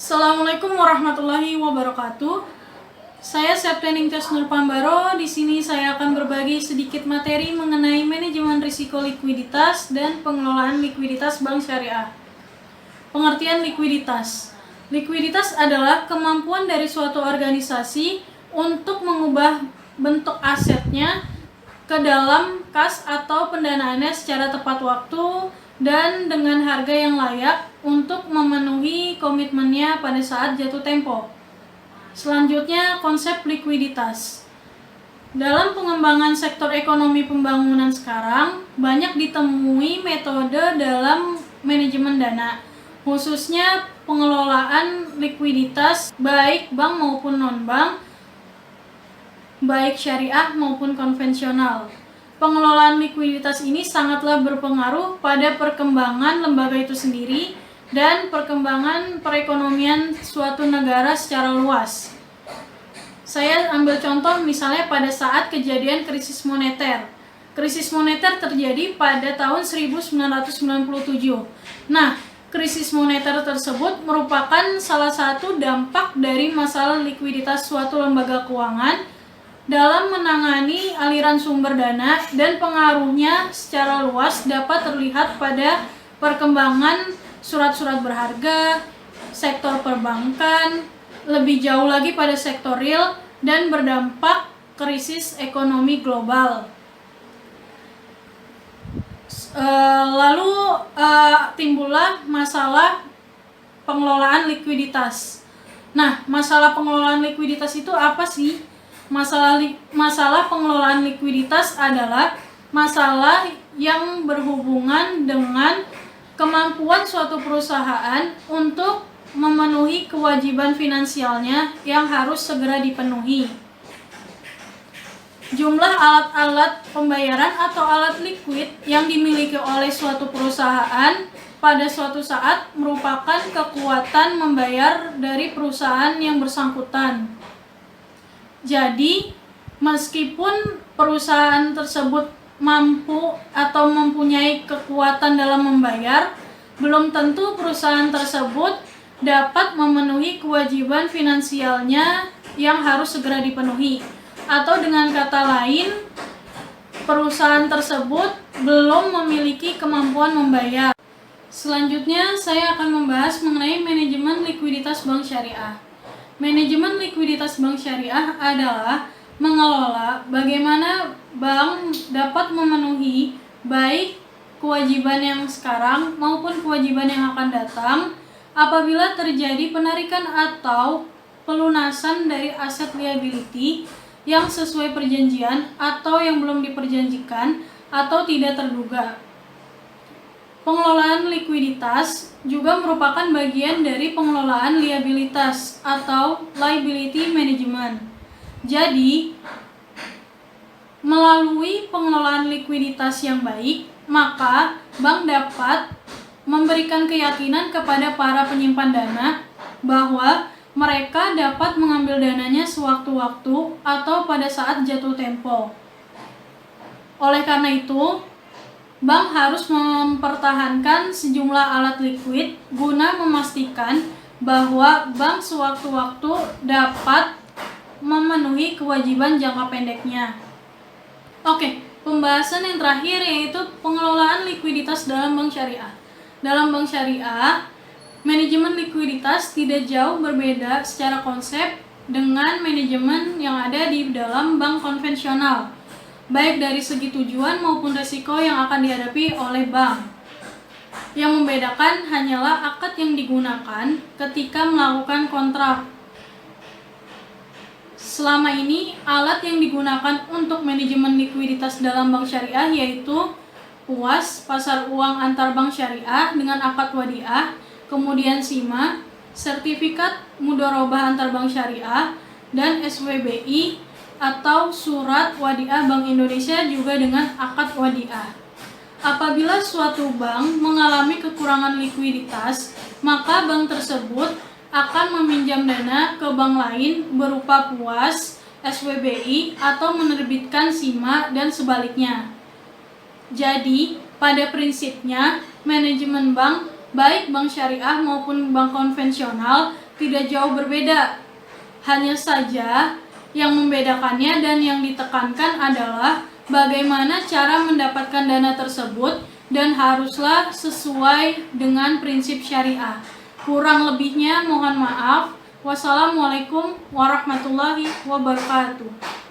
Assalamualaikum warahmatullahi wabarakatuh. Saya Septening Tias Nur Pambaro. Di sini saya akan berbagi sedikit materi mengenai manajemen risiko likuiditas dan pengelolaan likuiditas bank syariah. Pengertian likuiditas. Likuiditas adalah kemampuan dari suatu organisasi untuk mengubah bentuk asetnya ke dalam kas atau pendanaannya secara tepat waktu dan dengan harga yang layak untuk memenuhi komitmennya pada saat jatuh tempo. Selanjutnya, konsep likuiditas. Dalam pengembangan sektor ekonomi pembangunan sekarang, banyak ditemui metode dalam manajemen dana, khususnya pengelolaan likuiditas baik bank maupun non-bank, baik syariah maupun konvensional. Pengelolaan likuiditas ini sangatlah berpengaruh pada perkembangan lembaga itu sendiri dan perkembangan perekonomian suatu negara secara luas. Saya ambil contoh misalnya pada saat kejadian krisis moneter. Krisis moneter terjadi pada tahun 1997. Nah, krisis moneter tersebut merupakan salah satu dampak dari masalah likuiditas suatu lembaga keuangan dalam menangani aliran sumber dana, dan pengaruhnya secara luas dapat terlihat pada perkembangan surat-surat berharga, sektor perbankan, lebih jauh lagi pada sektor real, dan berdampak krisis ekonomi global. Lalu timbullah masalah pengelolaan likuiditas. Nah, masalah pengelolaan likuiditas itu apa sih? Masalah pengelolaan likuiditas adalah masalah yang berhubungan dengan kemampuan suatu perusahaan untuk memenuhi kewajiban finansialnya yang harus segera dipenuhi. Jumlah alat-alat pembayaran atau alat likuid yang dimiliki oleh suatu perusahaan pada suatu saat merupakan kekuatan membayar dari perusahaan yang bersangkutan. Jadi, meskipun perusahaan tersebut mampu atau mempunyai kekuatan dalam membayar, belum tentu perusahaan tersebut dapat memenuhi kewajiban finansialnya yang harus segera dipenuhi. Atau dengan kata lain, perusahaan tersebut belum memiliki kemampuan membayar. Selanjutnya, saya akan membahas mengenai manajemen likuiditas bank syariah. Manajemen likuiditas bank syariah adalah mengelola bagaimana bank dapat memenuhi baik kewajiban yang sekarang maupun kewajiban yang akan datang apabila terjadi penarikan atau pelunasan dari aset liability yang sesuai perjanjian atau yang belum diperjanjikan atau tidak terduga. Pengelolaan likuiditas juga merupakan bagian dari pengelolaan liabilitas atau liability management. Jadi, melalui pengelolaan likuiditas yang baik, maka bank dapat memberikan keyakinan kepada para penyimpan dana bahwa mereka dapat mengambil dananya sewaktu-waktu atau pada saat jatuh tempo. Oleh karena itu, bank harus mempertahankan sejumlah alat likuid guna memastikan bahwa bank sewaktu-waktu dapat memenuhi kewajiban jangka pendeknya. Oke, pembahasan yang terakhir yaitu pengelolaan likuiditas dalam bank syariah. Dalam bank syariah, manajemen likuiditas tidak jauh berbeda secara konsep dengan manajemen yang ada di dalam bank konvensional, baik dari segi tujuan maupun risiko yang akan dihadapi oleh bank. Yang membedakan hanyalah akad yang digunakan ketika melakukan kontrak. Selama ini, alat yang digunakan untuk manajemen likuiditas dalam bank syariah yaitu PUAS, pasar uang antar bank syariah dengan akad wadiah, kemudian SIMA, sertifikat mudharabah antar bank syariah, dan SWBI atau Surat Wadiah Bank Indonesia juga dengan akad wadiah. Apabila suatu bank mengalami kekurangan likuiditas, maka bank tersebut akan meminjam dana ke bank lain berupa PUAS, SWBI, atau menerbitkan SIMA dan sebaliknya. Jadi, pada prinsipnya, manajemen bank, baik bank syariah maupun bank konvensional, tidak jauh berbeda. Hanya saja yang membedakannya dan yang ditekankan adalah bagaimana cara mendapatkan dana tersebut dan haruslah sesuai dengan prinsip syariah. Kurang lebihnya mohon maaf. Wassalamualaikum warahmatullahi wabarakatuh.